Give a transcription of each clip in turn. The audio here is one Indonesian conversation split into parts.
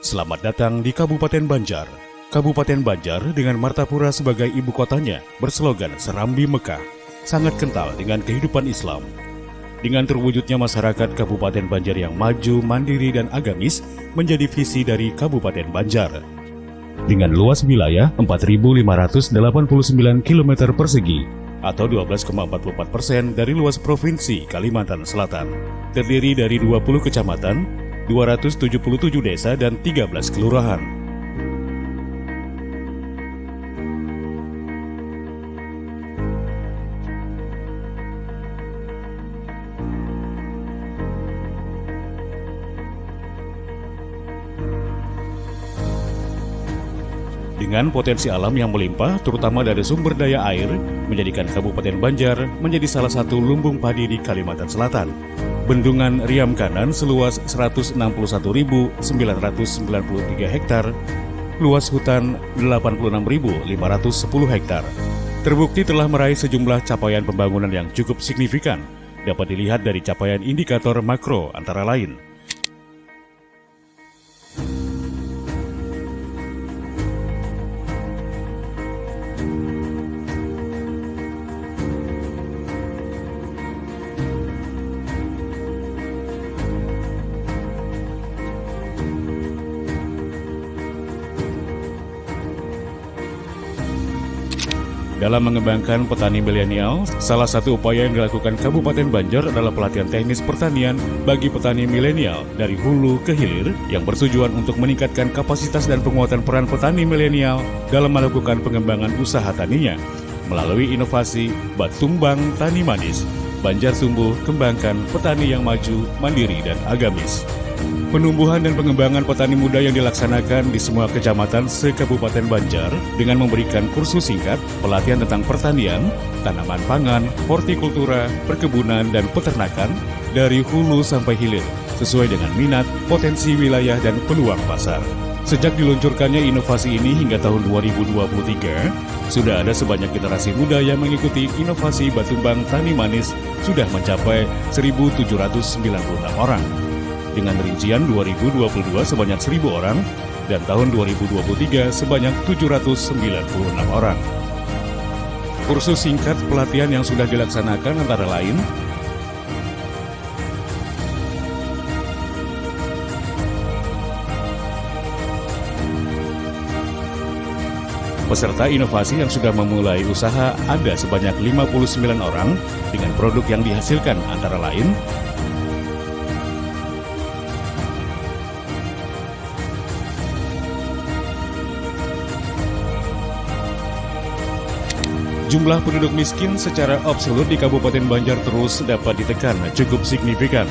Selamat datang di Kabupaten Banjar. Kabupaten Banjar dengan Martapura sebagai ibu kotanya berslogan Serambi Mekah, sangat kental dengan kehidupan Islam. Dengan terwujudnya masyarakat Kabupaten Banjar yang maju, mandiri, dan agamis menjadi visi dari Kabupaten Banjar. Dengan luas wilayah 4.589 km persegi atau 12,44% dari luas Provinsi Kalimantan Selatan. Terdiri dari 20 kecamatan, 277 desa, dan 13 kelurahan. Dengan potensi alam yang melimpah, terutama dari sumber daya air, menjadikan Kabupaten Banjar menjadi salah satu lumbung padi di Kalimantan Selatan. Bendungan Riam Kanan seluas 161.993 hektar, luas hutan 86.510 hektar. Terbukti telah meraih sejumlah capaian pembangunan yang cukup signifikan, dapat dilihat dari capaian indikator makro antara lain. Dalam mengembangkan petani milenial, salah satu upaya yang dilakukan Kabupaten Banjar adalah pelatihan teknis pertanian bagi petani milenial dari hulu ke hilir yang bertujuan untuk meningkatkan kapasitas dan penguatan peran petani milenial dalam melakukan pengembangan usaha taninya melalui inovasi Batumbang Tani Manis. Banjar tumbuh kembangkan petani yang maju, mandiri, dan agamis. Penumbuhan dan pengembangan petani muda yang dilaksanakan di semua kecamatan se-Kabupaten Banjar dengan memberikan kursus singkat, pelatihan tentang pertanian, tanaman pangan, hortikultura, perkebunan, dan peternakan dari hulu sampai hilir, sesuai dengan minat, potensi wilayah, dan peluang pasar. Sejak diluncurkannya inovasi ini hingga tahun 2023, sudah ada sebanyak generasi muda yang mengikuti inovasi Batumbang Tani Manis sudah mencapai 1.796 orang. Dengan rincian 2022 sebanyak 1.000 orang dan tahun 2023 sebanyak 796 orang. Kursus singkat pelatihan yang sudah dilaksanakan antara lain peserta inovasi yang sudah memulai usaha ada sebanyak 59 orang dengan produk yang dihasilkan antara lain jumlah penduduk miskin secara absolut di Kabupaten Banjar terus dapat ditekan cukup signifikan.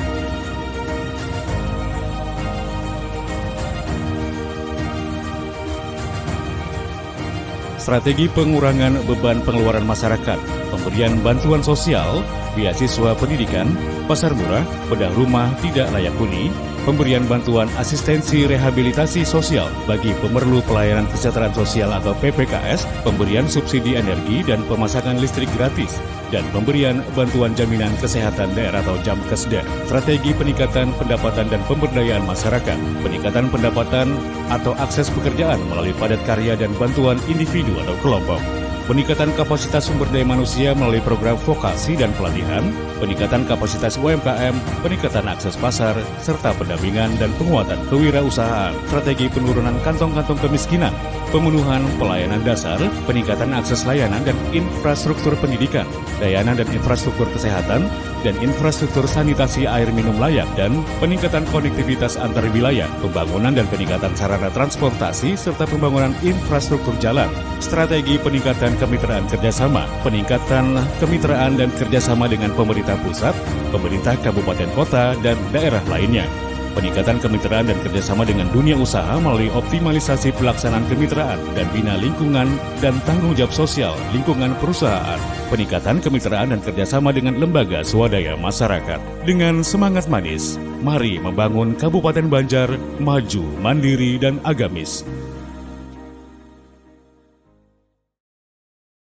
Strategi pengurangan beban pengeluaran masyarakat, pemberian bantuan sosial, beasiswa pendidikan, pasar murah, bedah rumah tidak layak huni, pemberian bantuan asistensi rehabilitasi sosial bagi pemerlu pelayanan kesejahteraan sosial atau PPKS, pemberian subsidi energi dan pemasangan listrik gratis, dan pemberian bantuan jaminan kesehatan daerah atau Jamkesda. Strategi peningkatan pendapatan dan pemberdayaan masyarakat, peningkatan pendapatan atau akses pekerjaan melalui padat karya dan bantuan individu atau kelompok. Peningkatan kapasitas sumber daya manusia melalui program vokasi dan pelatihan, peningkatan kapasitas UMKM, peningkatan akses pasar, serta pendampingan dan penguatan kewirausahaan, strategi penurunan kantong-kantong kemiskinan, pemenuhan pelayanan dasar, peningkatan akses layanan dan infrastruktur pendidikan, layanan dan infrastruktur kesehatan, dan infrastruktur sanitasi air minum layak, dan peningkatan konektivitas antar wilayah, pembangunan dan peningkatan sarana transportasi, serta pembangunan infrastruktur jalan, strategi peningkatan kemitraan kerjasama, peningkatan kemitraan dan kerjasama dengan pemerintah pusat, pemerintah kabupaten kota, dan daerah lainnya. Peningkatan kemitraan dan kerjasama dengan dunia usaha melalui optimalisasi pelaksanaan kemitraan dan bina lingkungan dan tanggung jawab sosial lingkungan perusahaan. Peningkatan kemitraan dan kerjasama dengan lembaga swadaya masyarakat. Dengan semangat manis, mari membangun Kabupaten Banjar maju, mandiri, dan agamis.